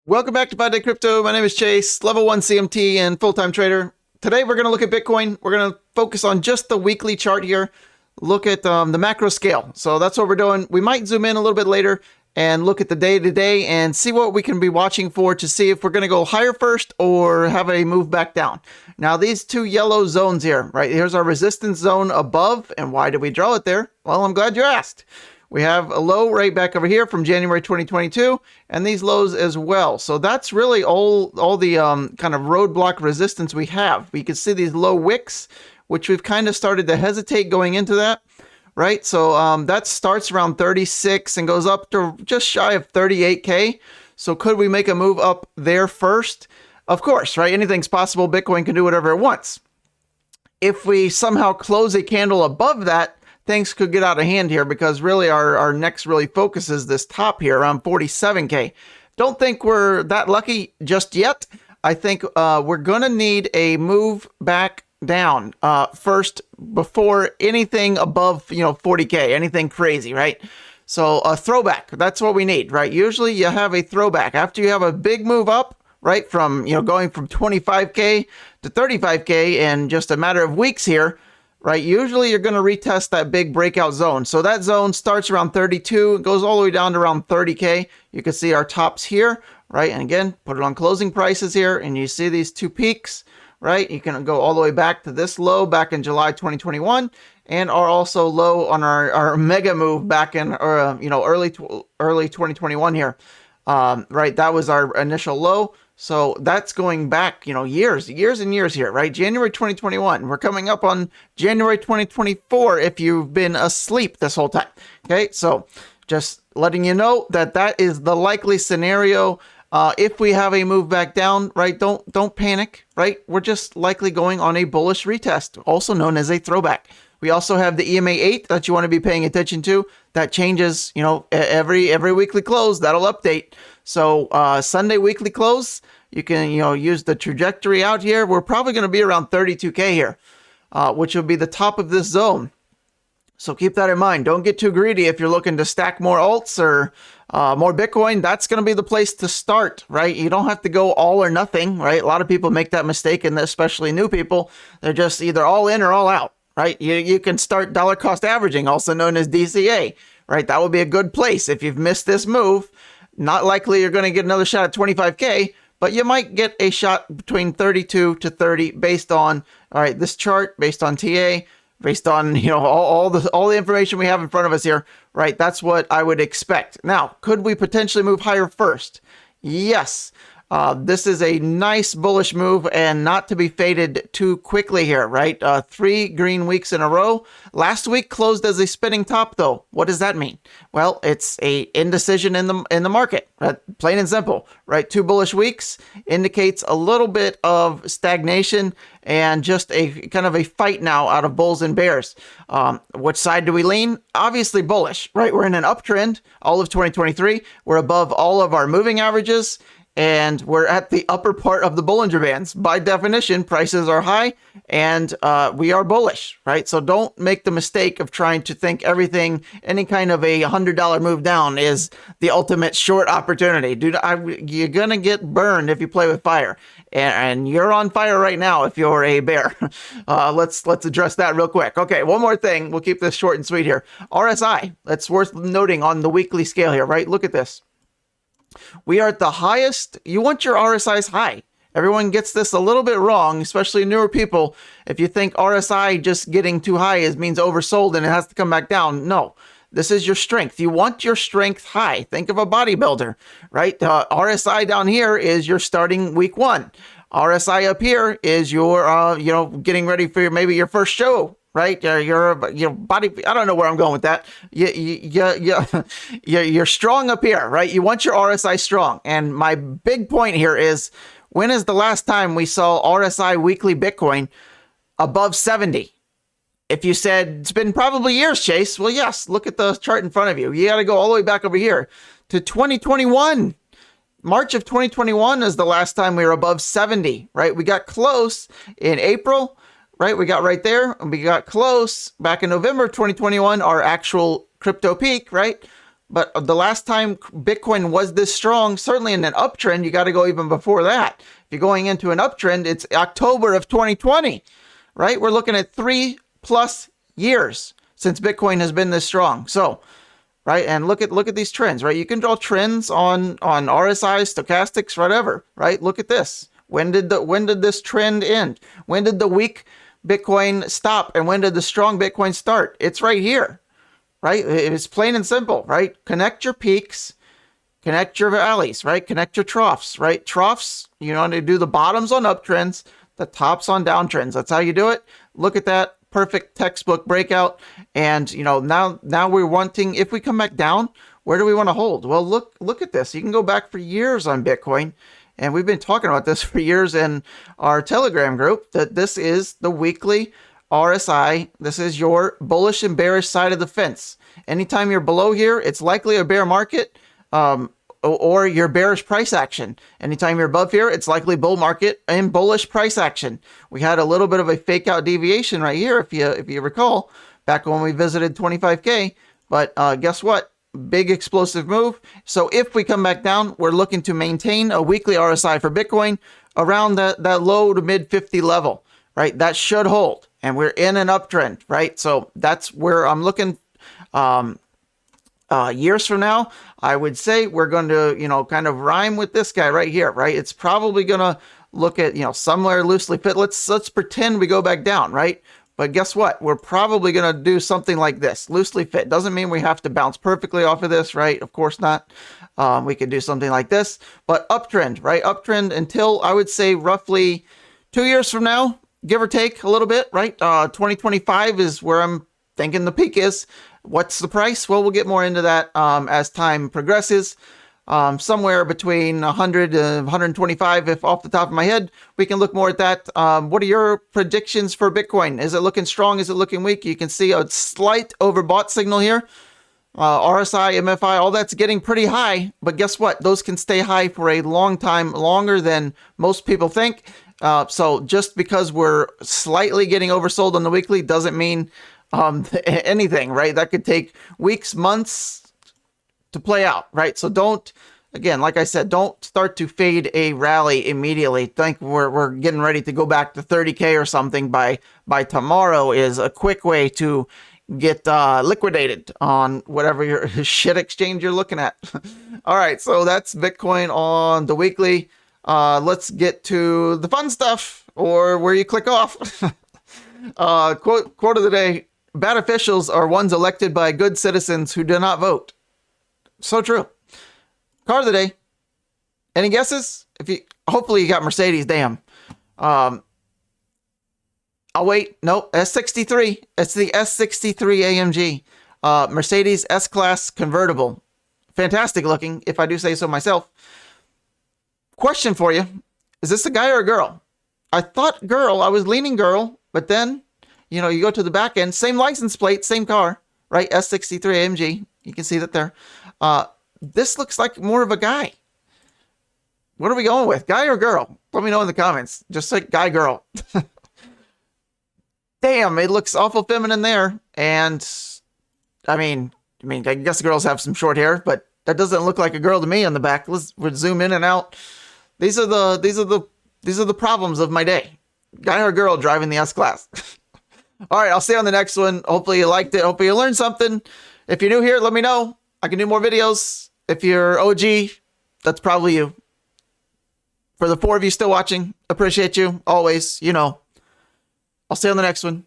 Welcome back to 5 Day Crypto. My name is Chase, level 1 CMT and full-time trader. Today we're going to look at Bitcoin. We're going to focus on just the weekly chart here, look at the macro scale. So that's what we're doing. We might zoom in a little bit later and look at the day-to-day and see what we can be watching for to see if we're going to go higher first or have a move back down. Now these two yellow zones here, right? Here's our resistance zone above. And why did we draw it there? Well, I'm glad you asked. We have a low right back over here from January 2022, and these lows as well. So that's really all the kind of roadblock resistance we have. We can see these low wicks, which we've kind of started to hesitate going into that, right? So that starts around 36 and goes up to just shy of 38K. So could we make a move up there first? Of course, right? Anything's possible. Bitcoin can do whatever it wants. If we somehow close a candle above that, things could get out of hand here because really our next really focuses this top here around 47K. Don't think we're that lucky just yet. I think we're going to need a move back down first before anything above, 40K, anything crazy, right? So a throwback, that's what we need, right? Usually you have a throwback after you have a big move up, right? From, going from 25K to 35K in just a matter of weeks here. Right, usually you're going to retest that big breakout zone. So that zone starts around 32, it goes all the way down to around 30K. You can see our tops here, right? And again, put it on closing prices here, and you see these two peaks, right? You can go all the way back to this low back in July 2021, and are also low on our mega move back in early 2021 here. Right, that was our initial low. So that's going back, years and years here, right? January 2021. We're coming up on January 2024 if you've been asleep this whole time. Okay, so just letting you know that that is the likely scenario. If we have a move back down, right? Don't panic, right? We're just likely going on a bullish retest, also known as a throwback. We also have the EMA 8 that you want to be paying attention to. That changes, every weekly close. That'll update. So Sunday weekly close, you can, use the trajectory out here. We're probably going to be around 32K here, which will be the top of this zone. So keep that in mind. Don't get too greedy if you're looking to stack more alts or more Bitcoin. That's going to be the place to start, right? You don't have to go all or nothing, right? A lot of people make that mistake, and especially new people. They're just either all in or all out. Right, you can start dollar cost averaging, also known as DCA, right? That would be a good place. If you've missed this move, not likely you're going to get another shot at 25K, but you might get a shot between 32 to 30 based on, all right, this chart, based on TA, based on, all the information we have in front of us here, right? That's what I would expect. Now, could we potentially move higher first? Yes. This is a nice bullish move and not to be faded too quickly here, right? 3 green weeks in a row. Last week closed as a spinning top though. What does that mean? Well, it's a indecision in the market, right? Plain and simple, right? 2 bullish weeks indicates a little bit of stagnation and just a kind of a fight now out of bulls and bears. Which side do we lean? Obviously bullish, right? We're in an uptrend all of 2023. We're above all of our moving averages. And we're at the upper part of the Bollinger Bands. By definition, prices are high and we are bullish, right? So don't make the mistake of trying to think everything, any kind of a $100 move down is the ultimate short opportunity. Dude, you're going to get burned if you play with fire. And you're on fire right now if you're a bear. Let's address that real quick. Okay, one more thing. We'll keep this short and sweet here. RSI, that's worth noting on the weekly scale here, right? Look at this. We are at the highest. You want your RSIs high. Everyone gets this a little bit wrong, especially newer people. If you think RSI just getting too high means oversold and it has to come back down. No, this is your strength. You want your strength high. Think of a bodybuilder, right? RSI down here is your starting week 1. RSI up here is your, getting ready for maybe your first show. Right, your body. I don't know where I'm going with that. You're strong up here, right? You want your RSI strong. And my big point here is, when is the last time we saw RSI weekly Bitcoin above 70? If you said it's been probably years, Chase. Well, yes. Look at the chart in front of you. You got to go all the way back over here to 2021. March of 2021 is the last time we were above 70. Right, we got close in April. Right, we got right there, and we got close back in November 2021, our actual crypto peak, right? But the last time Bitcoin was this strong, certainly in an uptrend, you got to go even before that. If you're going into an uptrend, it's October of 2020, right? We're looking at 3+ years since Bitcoin has been this strong. So, right, and look at these trends, right? You can draw trends on RSI, stochastics, whatever, right? Look at this. When did this trend end? When did the weak Bitcoin stop, and when did the strong Bitcoin start? It's right here. Right? It's plain and simple, right? Connect your peaks, connect your valleys, right? Connect your troughs, right? Troughs, you know, to do the bottoms on uptrends, the tops on downtrends. That's how you do it. Look at that perfect textbook breakout. And, you know, now we're wanting, if we come back down, where do we want to hold? Well, look at this. You can go back for years on Bitcoin. And we've been talking about this for years in our Telegram group, that this is the weekly RSI. This is your bullish and bearish side of the fence. Anytime you're below here, it's likely a bear market, or your bearish price action. Anytime you're above here, it's likely bull market and bullish price action. We had a little bit of a fake out deviation right here, if you recall, back when we visited 25K. But guess what? Big explosive move. So if we come back down, we're looking to maintain a weekly RSI for Bitcoin around that low to mid 50 level, right? That should hold. And we're in an uptrend, right? So that's where I'm looking. Years from now, I would say we're going to, you know, kind of rhyme with this guy right here, right? It's probably going to look at, you know, somewhere loosely fit. Let's pretend we go back down, right? But guess what? We're probably going to do something like this, loosely fit. Doesn't mean we have to bounce perfectly off of this, right? Of course not. We could do something like this, but uptrend, right? Uptrend until, I would say, roughly 2 years from now, give or take a little bit, right? 2025 is where I'm thinking the peak is. What's the price? Well, we'll get more into that as time progresses. Somewhere between 100 and 125, if off the top of my head. We can look more at that. What are your predictions for Bitcoin? Is it looking strong? Is it looking weak? You can see a slight overbought signal here. RSI, MFI, all that's getting pretty high. But guess what? Those can stay high for a long time, longer than most people think. So just because we're slightly getting oversold on the weekly doesn't mean anything, right? That could take weeks, months to play out, right? So don't, again, like I said, don't start to fade a rally immediately. Think we're getting ready to go back to 30K or something by tomorrow is a quick way to get liquidated on whatever your shit exchange you're looking at. All right, so that's Bitcoin on the weekly. Let's get to the fun stuff, or where you click off. Quote of the day: bad officials are ones elected by good citizens who do not vote. So true. Car of the day. Any guesses? Hopefully you got Mercedes. Damn. I'll wait. Nope. S63. It's the S63 AMG. Mercedes S-Class convertible. Fantastic looking, if I do say so myself. Question for you. Is this a guy or a girl? I thought girl. I was leaning girl, but then, you know, you go to the back end, same license plate, same car, right? S63 AMG. You can see that there. This looks like more of a guy. What are we going with? Guy or girl? Let me know in the comments. Just like guy, girl. Damn, it looks awful feminine there. And I mean, I guess girls have some short hair, but that doesn't look like a girl to me on the back. We'll zoom in and out. These are the problems of my day. Guy or girl driving the S-Class. All right, I'll see you on the next one. Hopefully you liked it. Hopefully you learned something. If you're new here, let me know. I can do more videos. If you're OG, that's probably you. For the 4 of you still watching, appreciate you. Always, you know. I'll see you on the next one.